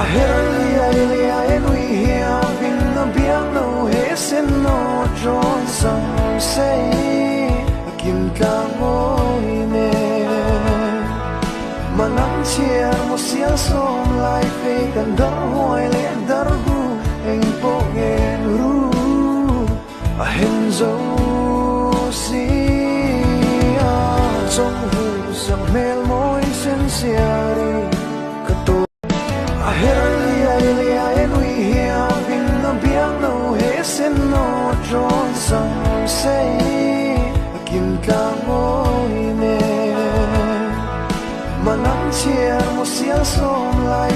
a herli ai en wi hia vin na biang no he sen no tron sang sei kim ka ngoi ne manang chia mo siang som lai fe kan dar hoi le dar hu eng po ngen ru a hen zo si a trong hu sang mel moi sen siari ka to a herli ai en wi hia vin na biang no he sen no tron sang sei kim ka ngoi ne manang chia mo siang som lai